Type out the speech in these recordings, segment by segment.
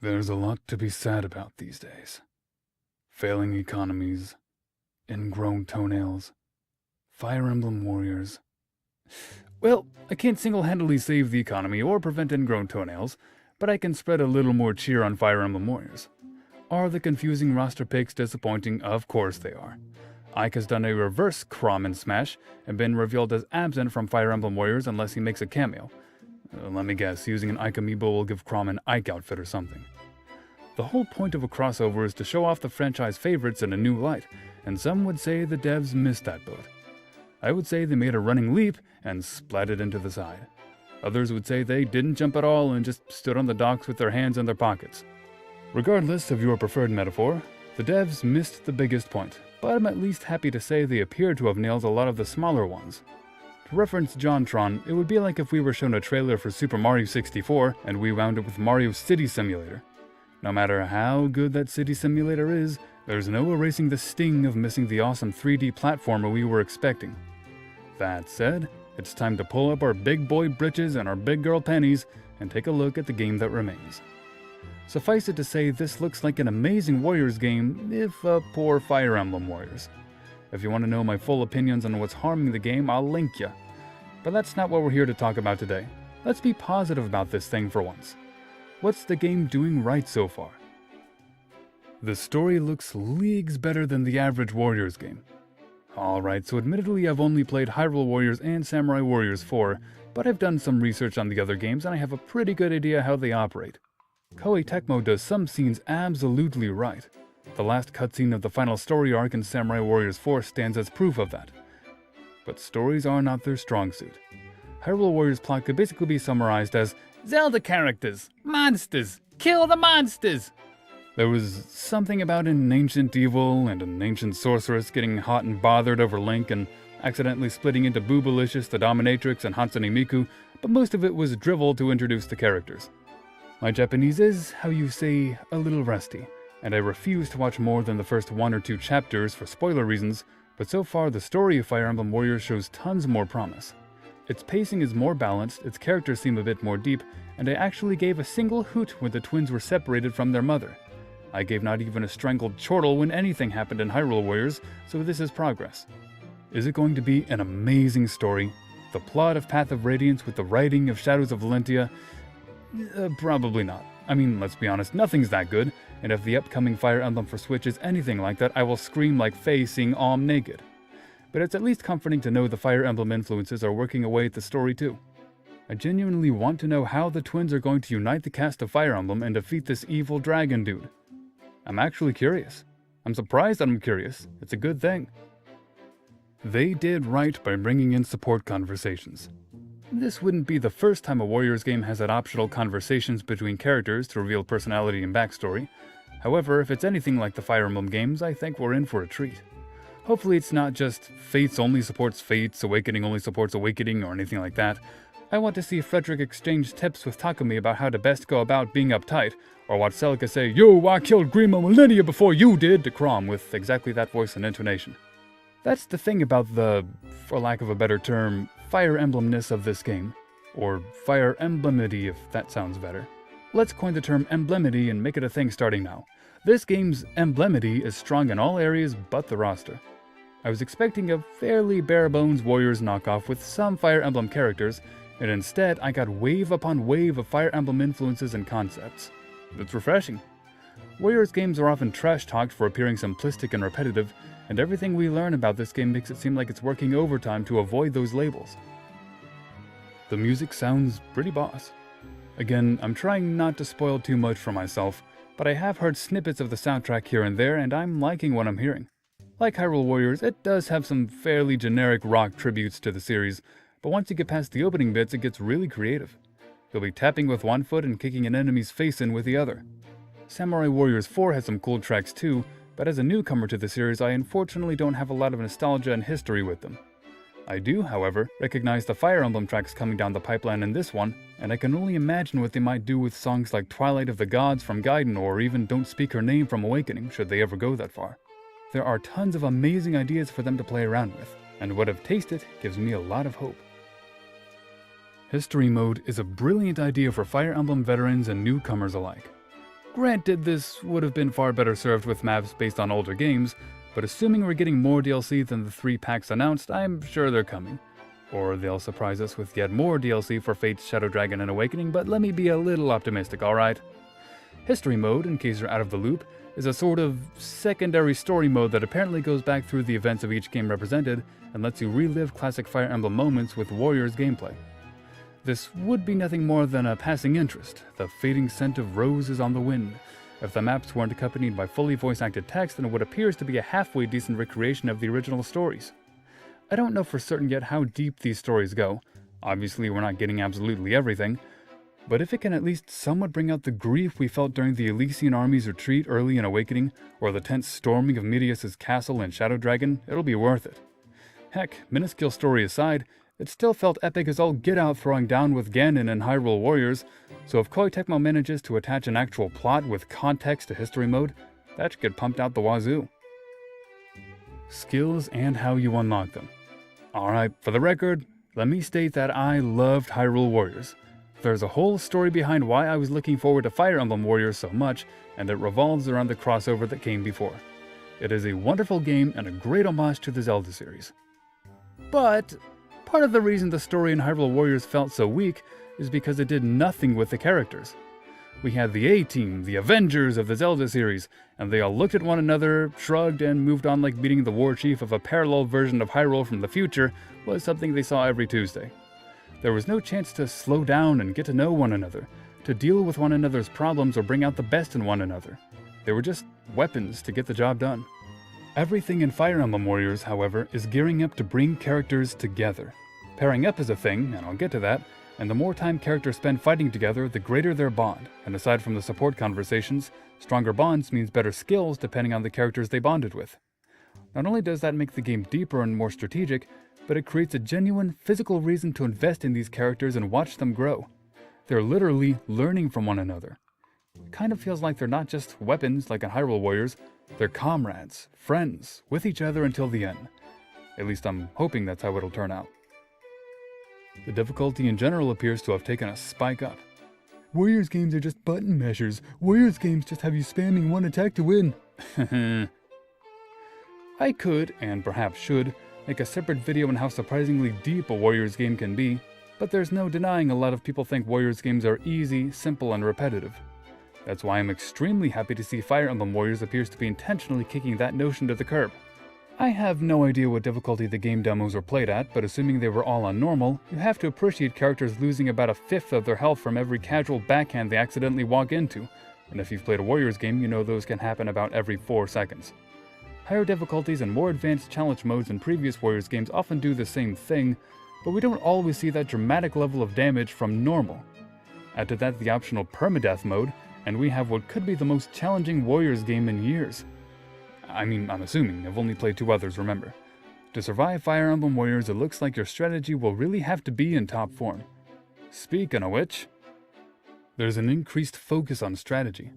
There's a lot to be sad about these days. Failing economies, ingrown toenails, Fire Emblem Warriors. Well, I can't single-handedly save the economy or prevent ingrown toenails, but I can spread a little more cheer on Fire Emblem Warriors. Are the confusing roster picks disappointing? Of course they are. Ike has done a reverse Chrom in Smash and been revealed as absent from Fire Emblem Warriors unless he makes a cameo. Let me guess, using an Ike amiibo will give Chrom an Ike outfit or something. The whole point of a crossover is to show off the franchise favorites in a new light, and some would say the devs missed that boat. I would say they made a running leap and splatted into the side. Others would say they didn't jump at all and just stood on the docks with their hands in their pockets. Regardless of your preferred metaphor, the devs missed the biggest point, but I'm at least happy to say they appear to have nailed a lot of the smaller ones. To reference JonTron, it would be like if we were shown a trailer for Super Mario 64 and we wound up with Mario City Simulator. No matter how good that city simulator is, there's no erasing the sting of missing the awesome 3D platformer we were expecting. That said, it's time to pull up our big boy britches and our big girl panties and take a look at the game that remains. Suffice it to say, this looks like an amazing Warriors game, if a poor Fire Emblem Warriors. If you want to know my full opinions on what's harming the game, I'll link ya. But that's not what we're here to talk about today. Let's be positive about this thing for once. What's the game doing right so far? The story looks leagues better than the average Warriors game. Alright, so admittedly I've only played Hyrule Warriors and Samurai Warriors 4, but I've done some research on the other games and I have a pretty good idea how they operate. Koei Tecmo does some scenes absolutely right. The last cutscene of the final story arc in Samurai Warriors 4 stands as proof of that. But stories are not their strong suit. Hyrule Warriors plot could basically be summarized as Zelda characters, monsters, kill the monsters! There was something about an ancient evil and an ancient sorceress getting hot and bothered over Link and accidentally splitting into Boobalicious, the Dominatrix, and Hatsune Miku, but most of it was drivel to introduce the characters. My Japanese is, how you say, a little rusty, and I refuse to watch more than the first 1 or 2 chapters for spoiler reasons, but so far the story of Fire Emblem Warriors shows tons more promise. Its pacing is more balanced, its characters seem a bit more deep, and I actually gave a single hoot when the twins were separated from their mother. I gave not even a strangled chortle when anything happened in Hyrule Warriors, so this is progress. Is it going to be an amazing story? The plot of Path of Radiance with the writing of Shadows of Valentia? Probably not. I mean, let's be honest, nothing's that good, and if the upcoming Fire Emblem for Switch is anything like that, I will scream like Faye seeing Alm naked. But it's at least comforting to know the Fire Emblem influences are working away at the story too. I genuinely want to know how the twins are going to unite the cast of Fire Emblem and defeat this evil dragon dude. I'm actually curious. I'm surprised that I'm curious. It's a good thing. They did right by bringing in support conversations. This wouldn't be the first time a Warriors game has had optional conversations between characters to reveal personality and backstory. However, if it's anything like the Fire Emblem games, I think we're in for a treat. Hopefully it's not just Fates only supports Fates, Awakening only supports Awakening, or anything like that. I want to see Frederick exchange tips with Takumi about how to best go about being uptight, or watch Celica say, "Yo, I killed Grima millennia before you did," to Chrom with exactly that voice and intonation. That's the thing about the, for lack of a better term, Fire Emblemness of this game. Or Fire Emblemity, if that sounds better. Let's coin the term emblemity and make it a thing starting now. This game's emblemity is strong in all areas but the roster. I was expecting a fairly bare-bones Warriors knockoff with some Fire Emblem characters, and instead I got wave upon wave of Fire Emblem influences and concepts. It's refreshing. Warriors games are often trash-talked for appearing simplistic and repetitive, and everything we learn about this game makes it seem like it's working overtime to avoid those labels. The music sounds pretty boss. Again, I'm trying not to spoil too much for myself, but I have heard snippets of the soundtrack here and there, and I'm liking what I'm hearing. Like Hyrule Warriors, it does have some fairly generic rock tributes to the series, but once you get past the opening bits, it gets really creative. You'll be tapping with one foot and kicking an enemy's face in with the other. Samurai Warriors 4 has some cool tracks too, but as a newcomer to the series, I unfortunately don't have a lot of nostalgia and history with them. I do, however, recognize the Fire Emblem tracks coming down the pipeline in this one, and I can only imagine what they might do with songs like Twilight of the Gods from Gaiden or even Don't Speak Her Name from Awakening, should they ever go that far. There are tons of amazing ideas for them to play around with, and what I've tasted gives me a lot of hope. History Mode is a brilliant idea for Fire Emblem veterans and newcomers alike. Granted, this would have been far better served with maps based on older games, but assuming we're getting more DLC than the 3 packs announced, I'm sure they're coming. Or they'll surprise us with yet more DLC for Fate's Shadow Dragon and Awakening, but let me be a little optimistic, alright? History mode, in case you're out of the loop, is a sort of secondary story mode that apparently goes back through the events of each game represented and lets you relive classic Fire Emblem moments with Warriors gameplay. This would be nothing more than a passing interest, the fading scent of roses on the wind, if the maps weren't accompanied by fully voice-acted text and what appears to be a halfway decent recreation of the original stories. I don't know for certain yet how deep these stories go. Obviously, we're not getting absolutely everything, but if it can at least somewhat bring out the grief we felt during the Elysian Army's retreat early in Awakening, or the tense storming of Midias' castle in Shadow Dragon, it'll be worth it. Heck, minuscule story aside, it still felt epic as all get out throwing down with Ganon and Hyrule Warriors, so if Koei Tecmo manages to attach an actual plot with context to history mode, that should get pumped out the wazoo. Skills and how you unlock them. Alright, for the record, let me state that I loved Hyrule Warriors. There's a whole story behind why I was looking forward to Fire Emblem Warriors so much, and it revolves around the crossover that came before. It is a wonderful game and a great homage to the Zelda series. But part of the reason the story in Hyrule Warriors felt so weak is because it did nothing with the characters. We had the A-Team, the Avengers of the Zelda series, and they all looked at one another, shrugged, and moved on like meeting the war chief of a parallel version of Hyrule from the future was something they saw every Tuesday. There was no chance to slow down and get to know one another, to deal with one another's problems or bring out the best in one another. They were just weapons to get the job done. Everything in Fire Emblem Warriors, however, is gearing up to bring characters together. Pairing up is a thing, and I'll get to that, and the more time characters spend fighting together, the greater their bond, and aside from the support conversations, stronger bonds means better skills depending on the characters they bonded with. Not only does that make the game deeper and more strategic, but it creates a genuine, physical reason to invest in these characters and watch them grow. They're literally learning from one another. It kind of feels like they're not just weapons like in Hyrule Warriors, they're comrades, friends, with each other until the end. At least I'm hoping that's how it'll turn out. The difficulty in general appears to have taken a spike up. Warriors games are just button mashers. Warriors games just have you spamming one attack to win. I could, and perhaps should, make a separate video on how surprisingly deep a Warriors game can be, but there's no denying a lot of people think Warriors games are easy, simple, and repetitive. That's why I'm extremely happy to see Fire Emblem Warriors appears to be intentionally kicking that notion to the curb. I have no idea what difficulty the game demos were played at, but assuming they were all on normal, you have to appreciate characters losing about a fifth of their health from every casual backhand they accidentally walk into, and if you've played a Warriors game, you know those can happen about every 4 seconds. Higher difficulties and more advanced challenge modes in previous Warriors games often do the same thing, but we don't always see that dramatic level of damage from normal. Add to that the optional permadeath mode, and we have what could be the most challenging Warriors game in years. I mean, I'm assuming, I've only played 2 others, remember. To survive Fire Emblem Warriors, it looks like your strategy will really have to be in top form. Speaking of which, there's an increased focus on strategy.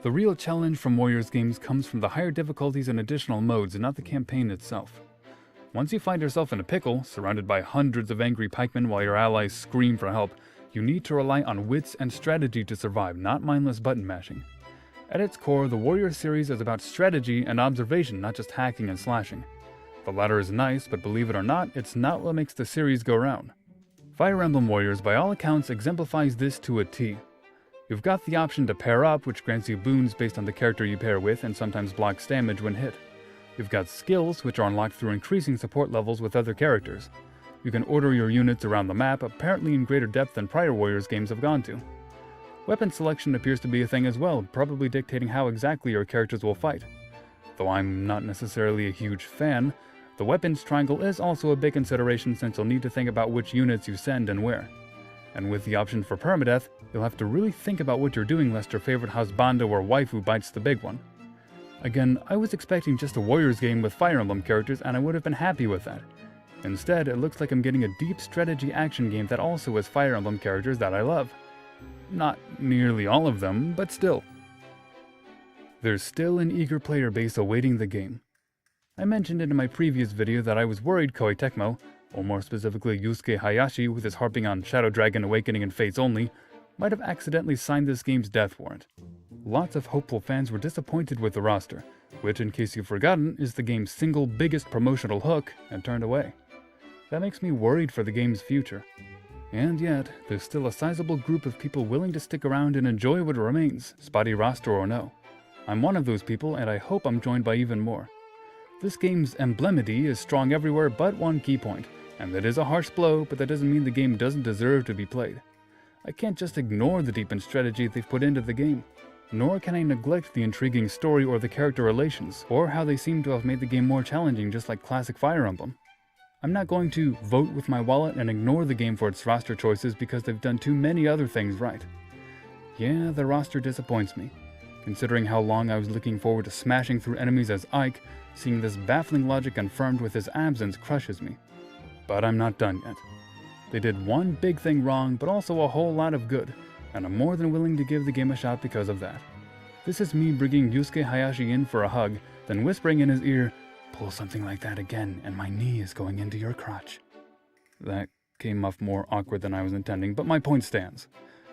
The real challenge from Warriors games comes from the higher difficulties and additional modes and not the campaign itself. Once you find yourself in a pickle, surrounded by hundreds of angry pikemen while your allies scream for help, you need to rely on wits and strategy to survive, not mindless button mashing. At its core, the Warriors series is about strategy and observation, not just hacking and slashing. The latter is nice, but believe it or not, it's not what makes the series go round. Fire Emblem Warriors, by all accounts, exemplifies this to a T. You've got the option to pair up, which grants you boons based on the character you pair with and sometimes blocks damage when hit. You've got skills, which are unlocked through increasing support levels with other characters. You can order your units around the map, apparently in greater depth than prior Warriors games have gone to. Weapon selection appears to be a thing as well, probably dictating how exactly your characters will fight. Though I'm not necessarily a huge fan, the weapons triangle is also a big consideration since you'll need to think about which units you send and where. And with the option for permadeath, you'll have to really think about what you're doing lest your favorite husbando or waifu bites the big one. Again, I was expecting just a Warriors game with Fire Emblem characters and I would have been happy with that. Instead, it looks like I'm getting a deep strategy action game that also has Fire Emblem characters that I love. Not nearly all of them, but still. There's still an eager player base awaiting the game. I mentioned in my previous video that I was worried Koei Tecmo, or more specifically Yusuke Hayashi with his harping on Shadow Dragon Awakening and Fates only, might have accidentally signed this game's death warrant. Lots of hopeful fans were disappointed with the roster, which, in case you've forgotten, is the game's single biggest promotional hook, and turned away. That makes me worried for the game's future. And yet, there's still a sizable group of people willing to stick around and enjoy what remains, spotty roster or no. I'm one of those people, and I hope I'm joined by even more. This game's emblemity is strong everywhere but one key point, and that is a harsh blow, but that doesn't mean the game doesn't deserve to be played. I can't just ignore the deepened strategy they've put into the game, nor can I neglect the intriguing story or the character relations, or how they seem to have made the game more challenging just like classic Fire Emblem. I'm not going to vote with my wallet and ignore the game for its roster choices because they've done too many other things right. Yeah, the roster disappoints me. Considering how long I was looking forward to smashing through enemies as Ike, seeing this baffling logic confirmed with his absence crushes me. But I'm not done yet. They did one big thing wrong, but also a whole lot of good, and I'm more than willing to give the game a shot because of that. This is me bringing Yusuke Hayashi in for a hug, then whispering in his ear, "Pull something like that again, and my knee is going into your crotch." That came off more awkward than I was intending, but my point stands.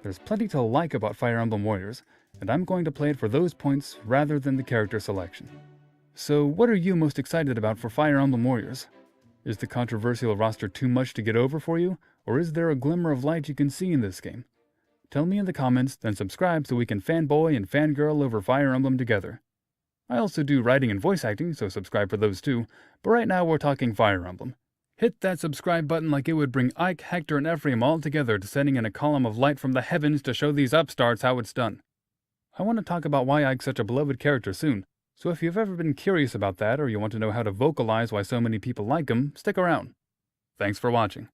There's plenty to like about Fire Emblem Warriors, and I'm going to play it for those points rather than the character selection. So what are you most excited about for Fire Emblem Warriors? Is the controversial roster too much to get over for you, or is there a glimmer of light you can see in this game? Tell me in the comments, then subscribe so we can fanboy and fangirl over Fire Emblem together. I also do writing and voice acting, so subscribe for those too, but right now we're talking Fire Emblem. Hit that subscribe button like it would bring Ike, Hector, and Ephraim all together, descending in a column of light from the heavens to show these upstarts how it's done. I want to talk about why Ike's such a beloved character soon, so if you've ever been curious about that or you want to know how to vocalize why so many people like him, stick around. Thanks for watching.